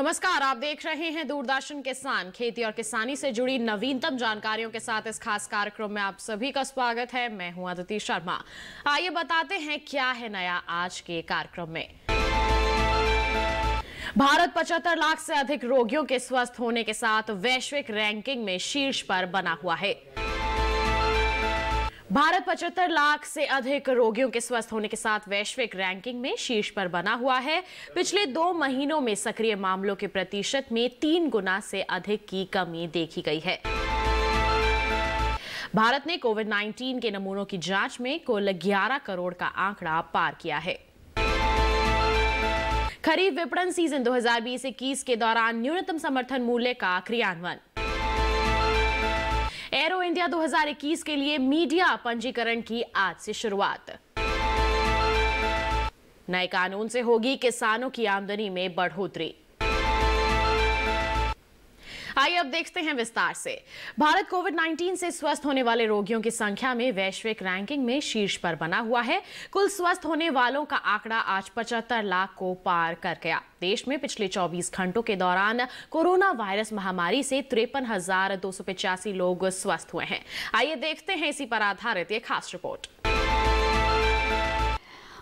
नमस्कार, आप देख रहे हैं दूरदर्शन किसान। खेती और किसानी से जुड़ी नवीनतम जानकारियों के साथ इस खास कार्यक्रम में आप सभी का स्वागत है। मैं हूं अदिति शर्मा। आइए बताते हैं क्या है नया आज के कार्यक्रम में। भारत 75 लाख से अधिक रोगियों के स्वस्थ होने के साथ वैश्विक रैंकिंग में शीर्ष पर बना हुआ है। भारत 75 लाख से अधिक रोगियों के स्वस्थ होने के साथ वैश्विक रैंकिंग में शीर्ष पर बना हुआ है। पिछले 2 महीनों में सक्रिय मामलों के प्रतिशत में 3 गुना से अधिक की कमी देखी गई है। भारत ने कोविड-19 के नमूनों की जांच में कुल 11 करोड़ का आंकड़ा पार किया है। खरीफ विपणन सीजन 2020-21 के दौरान न्यूनतम समर्थन मूल्य का क्रियान्वयन। एरो इंडिया 2021 के लिए मीडिया पंजीकरण की आज से शुरुआत। नए कानून से होगी किसानों की आमदनी में बढ़ोतरी। आइए अब देखते हैं विस्तार से। भारत कोविड-19 से स्वस्थ होने वाले रोगियों की संख्या में वैश्विक रैंकिंग में शीर्ष पर बना हुआ है। कुल स्वस्थ होने वालों का आंकड़ा आज 75 लाख को पार कर गया। देश में पिछले 24 घंटों के दौरान कोरोना वायरस महामारी से 53,285 लोग स्वस्थ हुए हैं। आइए देखते हैं इसी पर आधारित ये खास रिपोर्ट।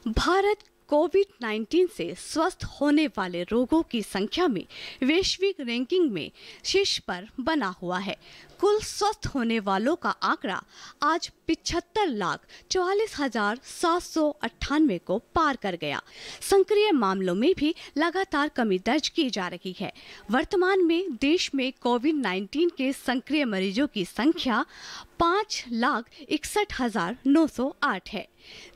भारत कोविड-19 से स्वस्थ होने वाले रोगों की संख्या में वैश्विक रैंकिंग में शीर्ष पर बना हुआ है। कुल स्वस्थ होने वालों का आंकड़ा आज 75,44,798 को पार कर गया। सक्रिय मामलों में भी लगातार कमी दर्ज की जा रही है। वर्तमान में देश में कोविड-19 के सक्रिय मरीजों की संख्या 5,61,908 है।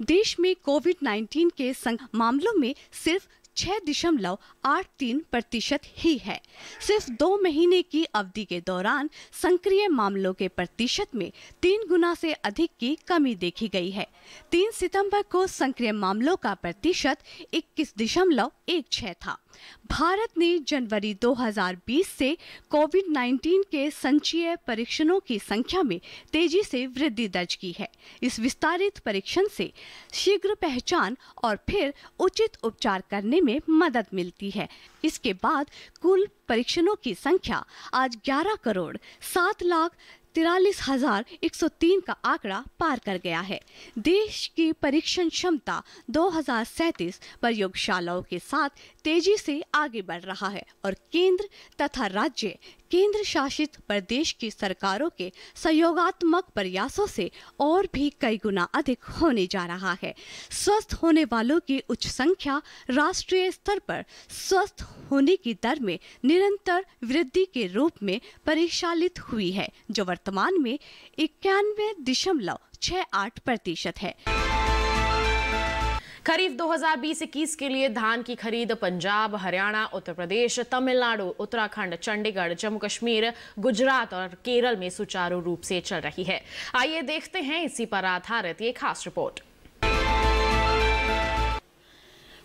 देश में कोविड-19 के मामलों में सिर्फ 6.83% ही है। सिर्फ 2 महीने की अवधि के दौरान सक्रिय मामलों के प्रतिशत में 3 गुना से अधिक की कमी देखी गई है। 3 सितंबर को सक्रिय मामलों का प्रतिशत 21.16 था। भारत ने जनवरी 2020 से कोविड-19 के संचयी परीक्षणों की संख्या में तेजी से वृद्धि दर्ज की है। इस विस्तारित परीक्षण से शीघ्र पहचान और फिर उचित उपचार करने में मदद मिलती है। इसके बाद कुल परीक्षणों की संख्या आज 11 करोड़ 7,43,103 का आंकड़ा पार कर गया है। देश की परीक्षण क्षमता 2037 प्रयोगशालाओं के साथ तेजी से आगे बढ़ रहा है और केंद्र तथा राज्य केंद्र शासित प्रदेश की सरकारों के सहयोगात्मक प्रयासों से और भी कई गुना अधिक होने जा रहा है। स्वस्थ होने वालों की उच्च संख्या राष्ट्रीय स्तर पर स्वस्थ होने की दर में निरंतर वृद्धि के रूप में परिचालित हुई है, जो वर्तमान में 91.68% है। खरीफ 2020-21 के लिए धान की खरीद पंजाब, हरियाणा, उत्तर प्रदेश, तमिलनाडु, उत्तराखंड, चंडीगढ़, जम्मू कश्मीर, गुजरात और केरल में सुचारू रूप से चल रही है। आइए देखते हैं इसी पर आधारित ये खास रिपोर्ट।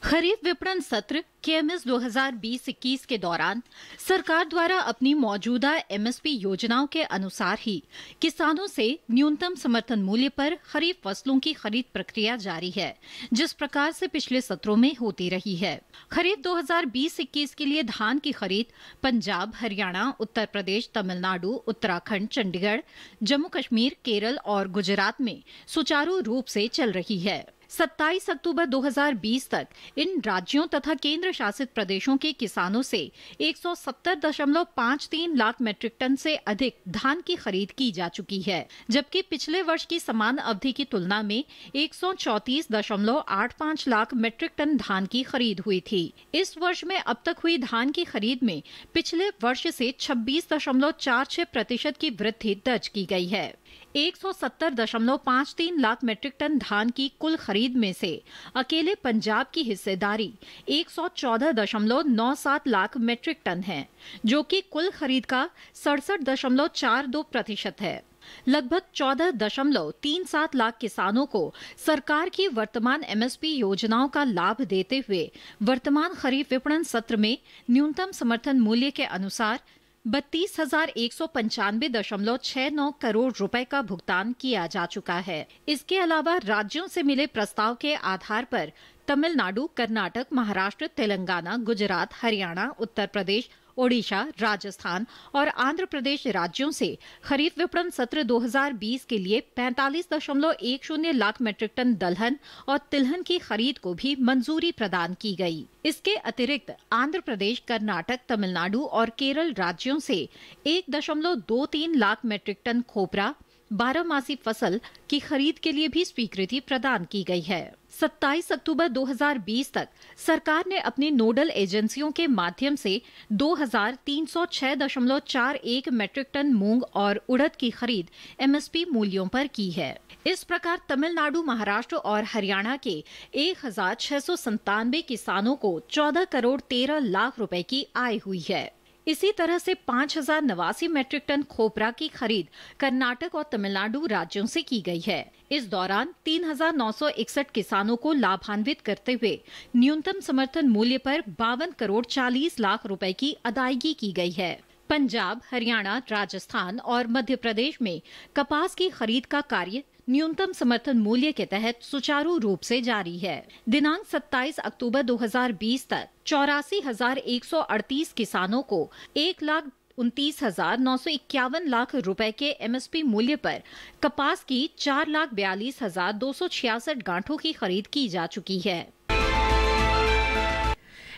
खरीफ विपणन सत्र केएमएस 2020-21 के दौरान सरकार द्वारा अपनी मौजूदा एमएसपी योजनाओं के अनुसार ही किसानों से न्यूनतम समर्थन मूल्य पर खरीफ फसलों की खरीद प्रक्रिया जारी है, जिस प्रकार से पिछले सत्रों में होती रही है। खरीफ 2020-21 के लिए धान की खरीद पंजाब, हरियाणा, उत्तर प्रदेश, तमिलनाडु, उत्तराखंड, चंडीगढ़, जम्मू कश्मीर, केरल और गुजरात में सुचारू रूप से चल रही है। 27 अक्टूबर 2020 तक इन राज्यों तथा केंद्र शासित प्रदेशों के किसानों से 170.53 लाख मीट्रिक टन से अधिक धान की खरीद की जा चुकी है, जबकि पिछले वर्ष की समान अवधि की तुलना में 134.85 लाख मीट्रिक टन धान की खरीद हुई थी। इस वर्ष में अब तक हुई धान की खरीद में पिछले वर्ष से 26.46% की वृद्धि दर्ज की गई है। 170.53 लाख मीट्रिक टन धान की कुल खरीद में से अकेले पंजाब की हिस्सेदारी 114.97 लाख मीट्रिक टन है, जो कि कुल खरीद का 67.42% है। लगभग 14.37 लाख किसानों को सरकार की वर्तमान एमएसपी योजनाओं का लाभ देते हुए वर्तमान खरीफ विपणन सत्र में न्यूनतम समर्थन मूल्य के अनुसार 32,195.69 करोड़ रुपए का भुगतान किया जा चुका है। इसके अलावा राज्यों से मिले प्रस्ताव के आधार पर तमिलनाडु, कर्नाटक, महाराष्ट्र, तेलंगाना, गुजरात, हरियाणा, उत्तर प्रदेश, ओडिशा, राजस्थान और आंध्र प्रदेश राज्यों से खरीफ विपणन सत्र 2020 के लिए 45.10 लाख मीट्रिक टन दलहन और तिलहन की खरीद को भी मंजूरी प्रदान की गई। इसके अतिरिक्त आंध्र प्रदेश, कर्नाटक, तमिलनाडु और केरल राज्यों से 1.23 लाख मीट्रिक टन खोपरा, 12मासी फसल की खरीद के लिए भी स्वीकृति प्रदान की गई है। 27 अक्टूबर 2020 तक सरकार ने अपनी नोडल एजेंसियों के माध्यम से 2306.41 मीट्रिक टन मूंग और उड़द की खरीद एमएसपी मूल्यों पर की है। इस प्रकार तमिलनाडु, महाराष्ट्र और हरियाणा के 1697 किसानों को 14 करोड़ 13 लाख रुपए की आय हुई है। इसी तरह से 5089 मीट्रिक टन खोपरा की खरीद कर्नाटक और तमिलनाडु राज्यों से की गई है। इस दौरान 3961 किसानों को लाभान्वित करते हुए न्यूनतम समर्थन मूल्य पर 52 करोड़ 40 लाख रुपए की अदायगी की गई है। पंजाब, हरियाणा, राजस्थान और मध्य प्रदेश में कपास की खरीद का कार्य न्यूनतम समर्थन मूल्य के तहत सुचारू रूप से जारी है। दिनांक 27 अक्टूबर 2020 तक 84,138 किसानों को 1,29,951 लाख रुपए के एमएसपी मूल्य पर कपास की 4,42,266 गांठों की खरीद की जा चुकी है।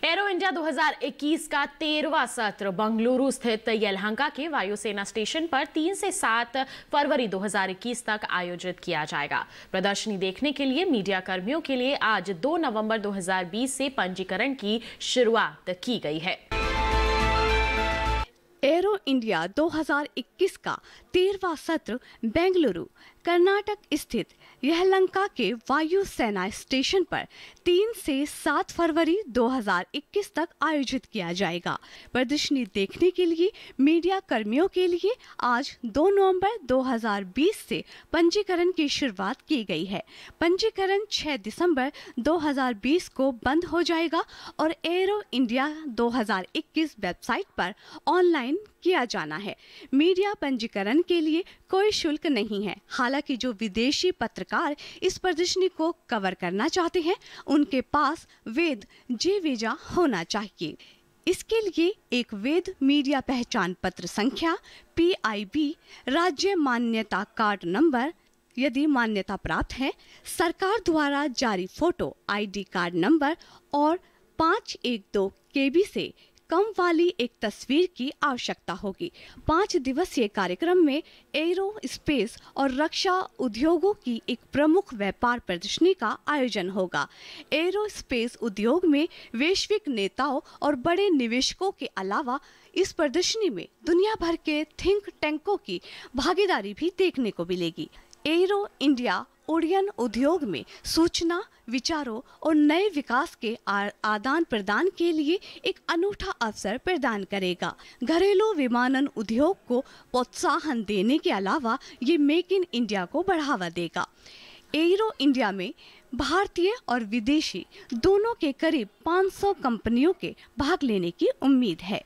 एरो इंडिया 2021 का 13वां सत्र बंगलुरु स्थित यलहंका के वायुसेना स्टेशन पर 3 से 7 फरवरी 2021 तक आयोजित किया जाएगा। प्रदर्शनी देखने के लिए मीडिया कर्मियों के लिए आज 2 नवंबर 2020 से पंजीकरण की शुरुआत की गई है। एरो इंडिया 2021 का 13वां सत्र बेंगलुरु, कर्नाटक स्थित यलहंका के वायु सेना स्टेशन पर 3 से 7 फरवरी 2021 तक आयोजित किया जाएगा। प्रदर्शनी देखने के लिए मीडिया कर्मियों के लिए आज 2 नवंबर 2020 से पंजीकरण की शुरुआत की गई है। पंजीकरण 6 दिसंबर 2020 को बंद हो जाएगा और एरो इंडिया 2021 वेबसाइट पर ऑनलाइन किया जाना है। मीडिया पंजीकरण के लिए कोई शुल्क नहीं है। हालांकि जो विदेशी पत्रकार इस प्रदर्शनी को कवर करना चाहते हैं उनके पास वैध वीजा होना चाहिए। इसके लिए एक वैध मीडिया पहचान पत्र संख्या PIB, राज्य मान्यता कार्ड नंबर यदि मान्यता प्राप्त है, सरकार द्वारा जारी फोटो ID कार्ड नंबर और 512 KB से कम वाली एक तस्वीर की आवश्यकता होगी। 5 दिवसीय कार्यक्रम में एरो स्पेस और रक्षा उद्योगों की एक प्रमुख व्यापार प्रदर्शनी का आयोजन होगा। एरो स्पेस उद्योग में वैश्विक नेताओं और बड़े निवेशकों के अलावा इस प्रदर्शनी में दुनिया भर के थिंक टैंकों की भागीदारी भी देखने को मिलेगी। एरो इंडिया उड़यन उद्योग में सूचना, विचारों और नए विकास के आदान प्रदान के लिए एक अनूठा अवसर प्रदान करेगा। घरेलू विमानन उद्योग को प्रोत्साहन देने के अलावा ये मेक इन इंडिया को बढ़ावा देगा। एरो इंडिया में भारतीय और विदेशी दोनों के करीब 500 कंपनियों के भाग लेने की उम्मीद है।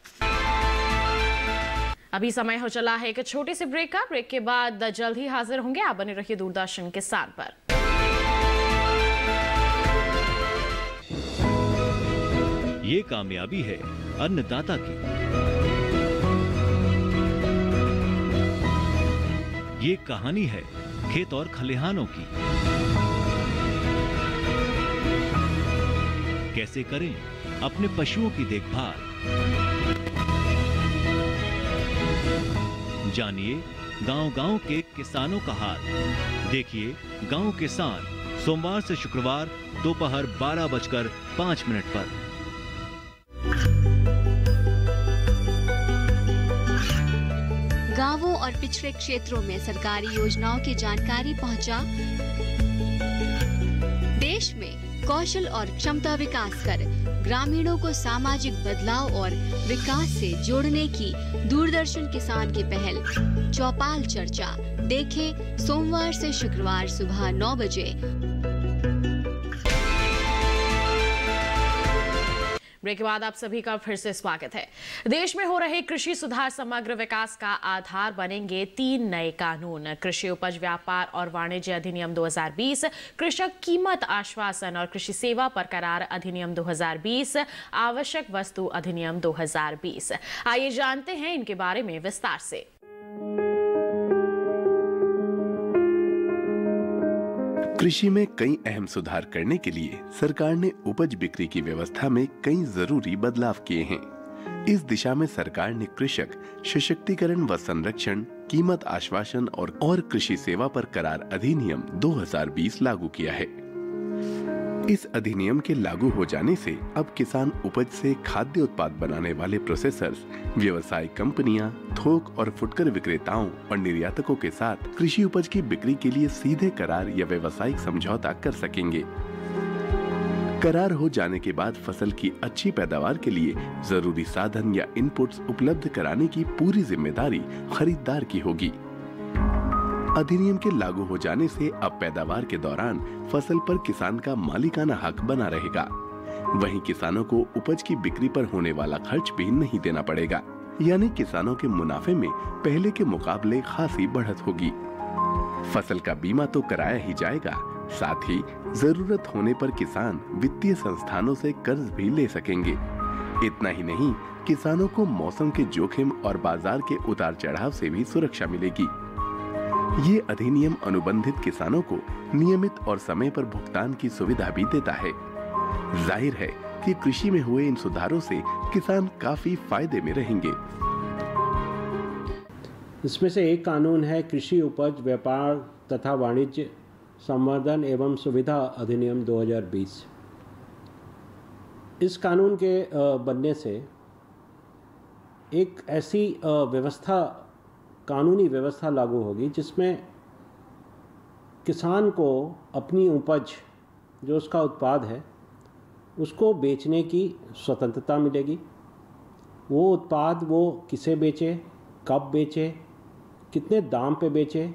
अभी समय हो चला है एक छोटे से ब्रेक का। ब्रेक के बाद जल्द ही हाजिर होंगे। आप बने रहिए दूरदर्शन किसान पर। ये कामयाबी है अन्नदाता की, ये कहानी है खेत और खलिहानों की। कैसे करें अपने पशुओं की देखभाल, जानिए गांव-गांव के किसानों का हाल। देखिए गांव किसान सोमवार से शुक्रवार दोपहर 12:05 पर। गांवों और पिछड़े क्षेत्रों में सरकारी योजनाओं की जानकारी पहुंचा। देश में कौशल और क्षमता विकास कर ग्रामीणों को सामाजिक बदलाव और विकास से जोड़ने की दूरदर्शन किसान की पहल चौपाल चर्चा देखें सोमवार से शुक्रवार सुबह 9 बजे। ब्रेक के बाद आप सभी का फिर से स्वागत है। देश में हो रहे कृषि सुधार समग्र विकास का आधार बनेंगे 3 नए कानून। कृषि उपज व्यापार और वाणिज्य अधिनियम 2020, कृषक कीमत आश्वासन और कृषि सेवा पर करार अधिनियम 2020, आवश्यक वस्तु अधिनियम 2020। आइए जानते हैं इनके बारे में विस्तार से। कृषि में कई अहम सुधार करने के लिए सरकार ने उपज बिक्री की व्यवस्था में कई जरूरी बदलाव किए हैं। इस दिशा में सरकार ने कृषक सशक्तिकरण व संरक्षण, कीमत आश्वासन और कृषि सेवा पर करार अधिनियम 2020 लागू किया है। इस अधिनियम के लागू हो जाने से अब किसान उपज से खाद्य उत्पाद बनाने वाले प्रोसेसर्स, व्यवसायिक कंपनियां, थोक और फुटकर विक्रेताओं और निर्यातकों के साथ कृषि उपज की बिक्री के लिए सीधे करार या व्यावसायिक समझौता कर सकेंगे। करार हो जाने के बाद फसल की अच्छी पैदावार के लिए जरूरी साधन या इनपुट्स उपलब्ध कराने की पूरी जिम्मेदारी खरीदार की होगी। अधिनियम के लागू हो जाने से अब पैदावार के दौरान फसल पर किसान का मालिकाना हक बना रहेगा। वहीं किसानों को उपज की बिक्री पर होने वाला खर्च भी नहीं देना पड़ेगा, यानी किसानों के मुनाफे में पहले के मुकाबले खासी बढ़त होगी। फसल का बीमा तो कराया ही जाएगा, साथ ही जरूरत होने पर किसान वित्तीय संस्थानों से कर्ज भी ले सकेंगे। इतना ही नहीं, किसानों को मौसम के जोखिम और बाजार के उतार चढ़ाव से भी सुरक्षा मिलेगी। ये अधिनियम अनुबंधित किसानों को नियमित और समय पर भुगतान की सुविधा भी देता है। जाहिर है कि कृषि में हुए इन सुधारों से किसान काफी फायदे में रहेंगे। इसमें से एक कानून है कृषि उपज व्यापार तथा वाणिज्य संवर्धन एवं सुविधा अधिनियम 2020। इस कानून के बनने से एक ऐसी कानूनी व्यवस्था लागू होगी जिसमें किसान को अपनी उपज, जो उसका उत्पाद है, उसको बेचने की स्वतंत्रता मिलेगी। वो उत्पाद वो किसे बेचे, कब बेचे, कितने दाम पे बेचे,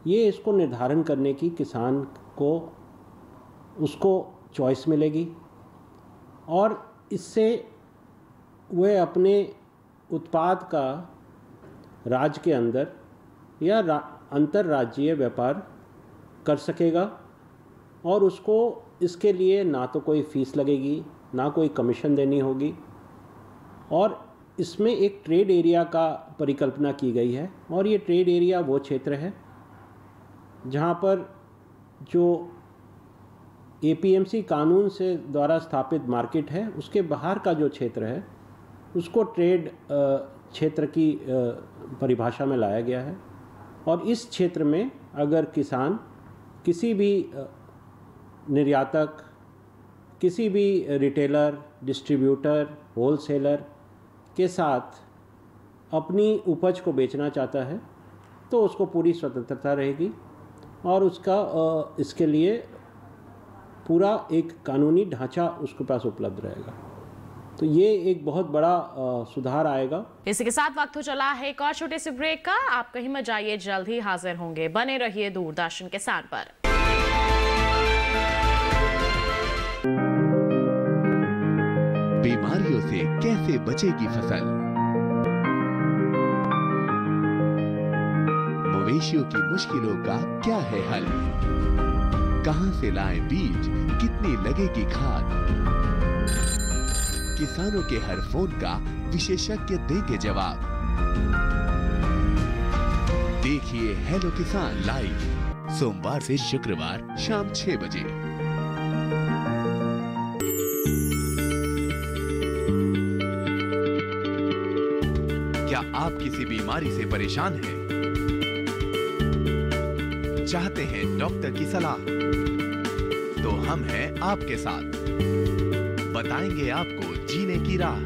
ये इसको निर्धारण करने की किसान को उसको चॉइस मिलेगी और इससे वह अपने उत्पाद का राज्य के अंदर या अंतर्राज्यीय व्यापार कर सकेगा और उसको इसके लिए ना तो कोई फीस लगेगी, ना कोई कमीशन देनी होगी। और इसमें एक ट्रेड एरिया का परिकल्पना की गई है और ये ट्रेड एरिया वो क्षेत्र है जहाँ पर जो APMC कानून से द्वारा स्थापित मार्केट है, उसके बाहर का जो क्षेत्र है उसको ट्रेड क्षेत्र की परिभाषा में लाया गया है। और इस क्षेत्र में अगर किसान किसी भी निर्यातक, किसी भी रिटेलर, डिस्ट्रीब्यूटर, होलसेलर के साथ अपनी उपज को बेचना चाहता है तो उसको पूरी स्वतंत्रता रहेगी और उसका इसके लिए पूरा एक कानूनी ढांचा उसके पास उपलब्ध रहेगा। तो ये एक बहुत बड़ा सुधार आएगा। इसी के साथ वक्त हो चला है एक और छोटे से ब्रेक का। आप कहीं मत जाइए, जल्द ही हाजिर होंगे। बने रहिए दूरदर्शन किसान पर। बीमारियों से कैसे बचेगी फसल? मवेशियों की मुश्किलों का क्या है हल? कहां से लाएं बीज, कितनी लगेगी खाद? किसानों के हर फोन का विशेषज्ञ देंगे जवाब। देखिए हेलो किसान लाइव सोमवार से शुक्रवार शाम 6 बजे। क्या आप किसी बीमारी से परेशान हैं? चाहते हैं डॉक्टर की सलाह? तो हम हैं आपके साथ, बताएंगे आपको जीने की राह।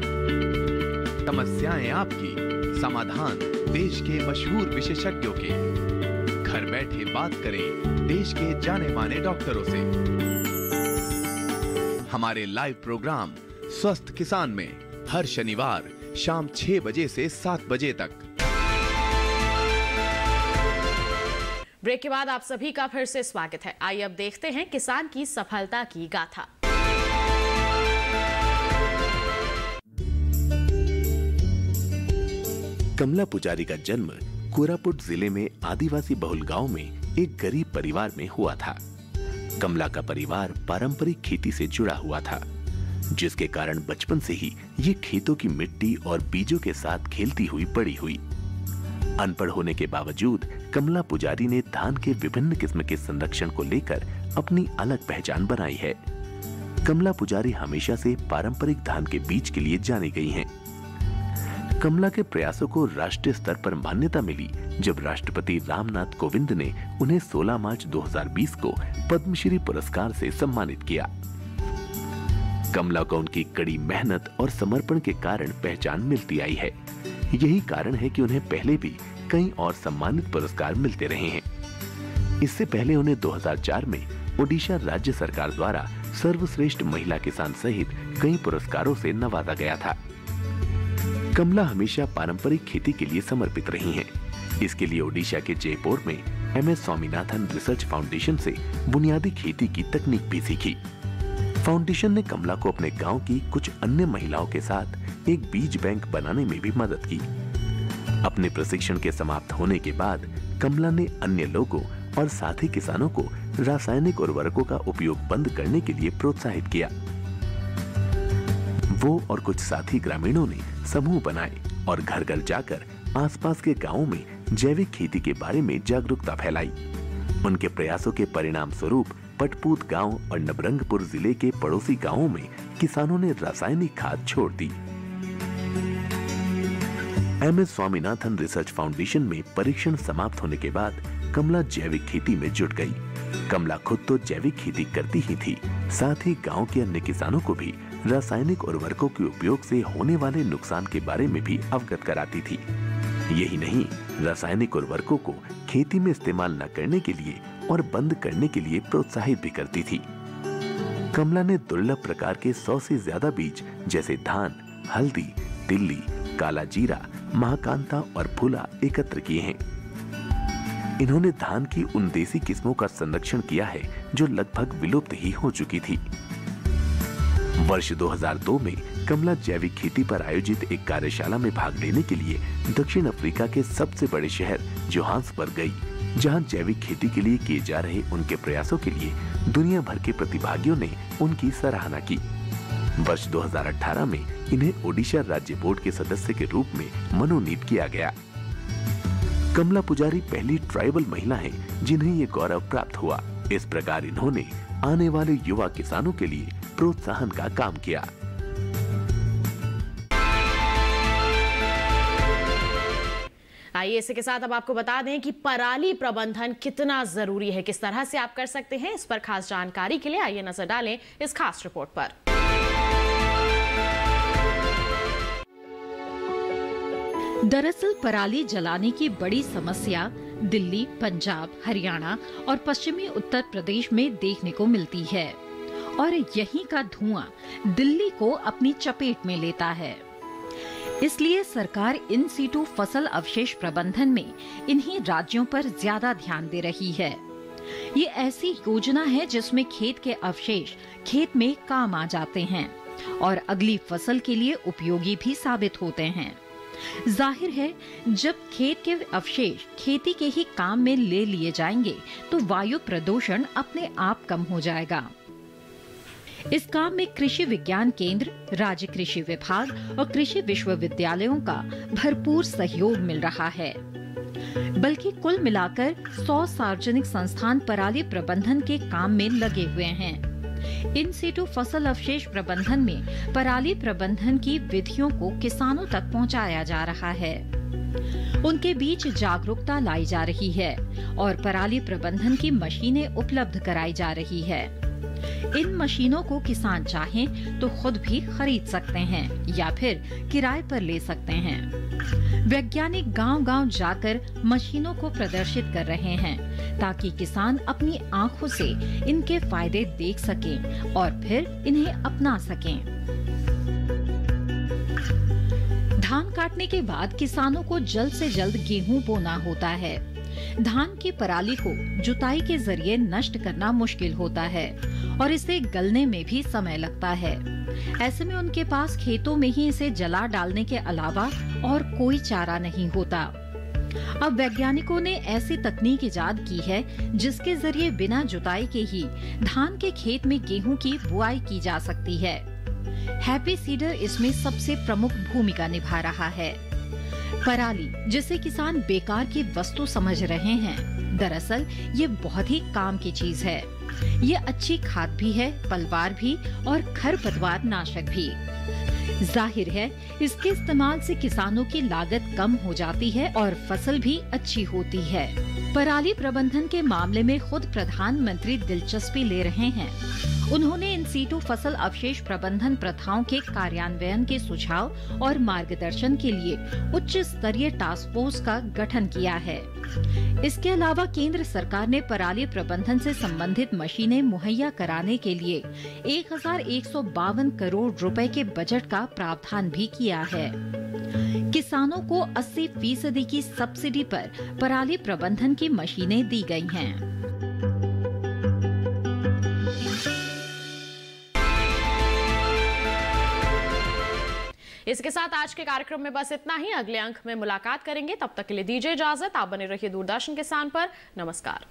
समस्याएं आपकी, समाधान देश के मशहूर विशेषज्ञों के। घर बैठे बात करें देश के जाने माने डॉक्टरों से। हमारे लाइव प्रोग्राम स्वस्थ किसान में हर शनिवार शाम 6 बजे से 7 बजे तक। ब्रेक के बाद आप सभी का फिर से स्वागत है। आइए अब देखते हैं किसान की सफलता की गाथा। कमला पुजारी का जन्म कोरापुट जिले में आदिवासी बहुल गांव में एक गरीब परिवार में हुआ था। कमला का परिवार पारंपरिक खेती से जुड़ा हुआ था, जिसके कारण बचपन से ही ये खेतों की मिट्टी और बीजों के साथ खेलती हुई बड़ी हुई। अनपढ़ होने के बावजूद कमला पुजारी ने धान के विभिन्न किस्म के संरक्षण को लेकर अपनी अलग पहचान बनाई है। कमला पुजारी हमेशा से पारंपरिक धान के बीज के लिए जानी गई हैं। कमला के प्रयासों को राष्ट्रीय स्तर पर मान्यता मिली जब राष्ट्रपति रामनाथ कोविंद ने उन्हें 16 मार्च 2020 को पद्मश्री पुरस्कार से सम्मानित किया। कमला को उनकी कड़ी मेहनत और समर्पण के कारण पहचान मिलती आई है। यही कारण है कि उन्हें पहले भी कई और सम्मानित पुरस्कार मिलते रहे हैं। इससे पहले उन्हें 2004 में ओडिशा राज्य सरकार द्वारा सर्वश्रेष्ठ महिला किसान सहित कई पुरस्कारों से नवाजा गया था। कमला हमेशा पारंपरिक खेती के लिए समर्पित रही हैं। इसके लिए ओडिशा के जयपुर में MS स्वामीनाथन रिसर्च फाउंडेशन से बुनियादी खेती की तकनीक भी सीखी। फाउंडेशन ने कमला को अपने गांव की कुछ अन्य महिलाओं के साथ एक बीज बैंक बनाने में भी मदद की। अपने प्रशिक्षण के समाप्त होने के बाद कमला ने अन्य लोगों और साथी किसानों को रासायनिक उर्वरकों का उपयोग बंद करने के लिए प्रोत्साहित किया। वो और कुछ साथी ग्रामीणों ने समूह बनाए और घर घर जाकर आसपास के गांवों में जैविक खेती के बारे में जागरूकता फैलाई। उनके प्रयासों के परिणाम स्वरूप पटपूत गांव और नवरंगपुर जिले के पड़ोसी गांवों में किसानों ने रासायनिक खाद छोड़ दी। MS स्वामीनाथन रिसर्च फाउंडेशन में परीक्षण समाप्त होने के बाद कमला जैविक खेती में जुट गई। कमला खुद तो जैविक खेती करती ही थी, साथ ही गांव के अन्य किसानों को भी रासायनिक उर्वरकों के उपयोग से होने वाले नुकसान के बारे में भी अवगत कराती थी। यही नहीं, रासायनिक उर्वरकों को खेती में इस्तेमाल न करने के लिए और बंद करने के लिए प्रोत्साहित भी करती थी। कमला ने दुर्लभ प्रकार के 100 से ज्यादा बीज जैसे धान, हल्दी, तिल्ली, काला जीरा, महाकांता और फूला एकत्र किए हैं। इन्होंने धान की उन देसी किस्मों का संरक्षण किया है जो लगभग विलुप्त ही हो चुकी थी। वर्ष 2002 में कमला जैविक खेती पर आयोजित एक कार्यशाला में भाग लेने के लिए दक्षिण अफ्रीका के सबसे बड़े शहर जोहान्सबर्ग गई, जहां जैविक खेती के लिए किए जा रहे उनके प्रयासों के लिए दुनिया भर के प्रतिभागियों ने उनकी सराहना की। वर्ष 2018 में इन्हें ओडिशा राज्य बोर्ड के सदस्य के रूप में मनोनीत किया गया। कमला पुजारी पहली ट्राइबल महिला हैं जिन्हें ये गौरव प्राप्त हुआ। इस प्रकार इन्होंने आने वाले युवा किसानों के लिए प्रोत्साहन का काम किया। आइए इसी के साथ अब आपको बता दें कि पराली प्रबंधन कितना जरूरी है, किस तरह से आप कर सकते हैं। इस पर खास जानकारी के लिए आइए नजर डालें इस खास रिपोर्ट पर। दरअसल पराली जलाने की बड़ी समस्या दिल्ली, पंजाब, हरियाणा और पश्चिमी उत्तर प्रदेश में देखने को मिलती है और यहीं का धुआं दिल्ली को अपनी चपेट में लेता है। इसलिए सरकार इन सीटू फसल अवशेष प्रबंधन में इन्हीं राज्यों पर ज्यादा ध्यान दे रही है। ये ऐसी योजना है जिसमें खेत के अवशेष खेत में काम आ जाते हैं और अगली फसल के लिए उपयोगी भी साबित होते हैं। जाहिर है, जब खेत के अवशेष खेती के ही काम में ले लिए जाएंगे तो वायु प्रदूषण अपने आप कम हो जाएगा। इस काम में कृषि विज्ञान केंद्र, राज्य कृषि विभाग और कृषि विश्वविद्यालयों का भरपूर सहयोग मिल रहा है। बल्कि कुल मिलाकर 100 सार्वजनिक संस्थान पराली प्रबंधन के काम में लगे हुए हैं। इन सीटू फसल अवशेष प्रबंधन में पराली प्रबंधन की विधियों को किसानों तक पहुंचाया जा रहा है। उनके बीच जागरूकता लाई जा रही है और पराली प्रबंधन की मशीनें उपलब्ध कराई जा रही है। इन मशीनों को किसान चाहें तो खुद भी खरीद सकते हैं या फिर किराए पर ले सकते हैं। वैज्ञानिक गांव-गांव जाकर मशीनों को प्रदर्शित कर रहे हैं ताकि किसान अपनी आंखों से इनके फायदे देख सकें और फिर इन्हें अपना सकें। धान काटने के बाद किसानों को जल्द से जल्द गेहूं बोना होता है। धान की पराली को जुताई के जरिए नष्ट करना मुश्किल होता है और इसे गलने में भी समय लगता है। ऐसे में उनके पास खेतों में ही इसे जला डालने के अलावा और कोई चारा नहीं होता। अब वैज्ञानिकों ने ऐसी तकनीक इजाद की है जिसके जरिए बिना जुताई के ही धान के खेत में गेहूं की बुआई की जा सकती है। हैप्पी सीडर इसमें सबसे प्रमुख भूमिका निभा रहा है। पराली, जिसे किसान बेकार की वस्तु समझ रहे हैं, दरअसल ये बहुत ही काम की चीज है। ये अच्छी खाद भी है, पलवार भी और खरपतवार नाशक भी। जाहिर है इसके इस्तेमाल से किसानों की लागत कम हो जाती है और फसल भी अच्छी होती है। पराली प्रबंधन के मामले में खुद प्रधानमंत्री दिलचस्पी ले रहे हैं। उन्होंने इन सीटू फसल अवशेष प्रबंधन प्रथाओं के कार्यान्वयन के सुझाव और मार्गदर्शन के लिए उच्च स्तरीय टास्क फोर्स का गठन किया है। इसके अलावा केंद्र सरकार ने पराली प्रबंधन से संबंधित मशीनें मुहैया कराने के लिए 1152 करोड़ रुपए के बजट का प्रावधान भी किया है। किसानों को 80% की सब्सिडी पर पराली प्रबंधन की मशीनें दी गई हैं। इसके साथ आज के कार्यक्रम में बस इतना ही। अगले अंक में मुलाकात करेंगे, तब तक के लिए दीजिए इजाजत। आप बने रहिए दूरदर्शन किसान पर। नमस्कार।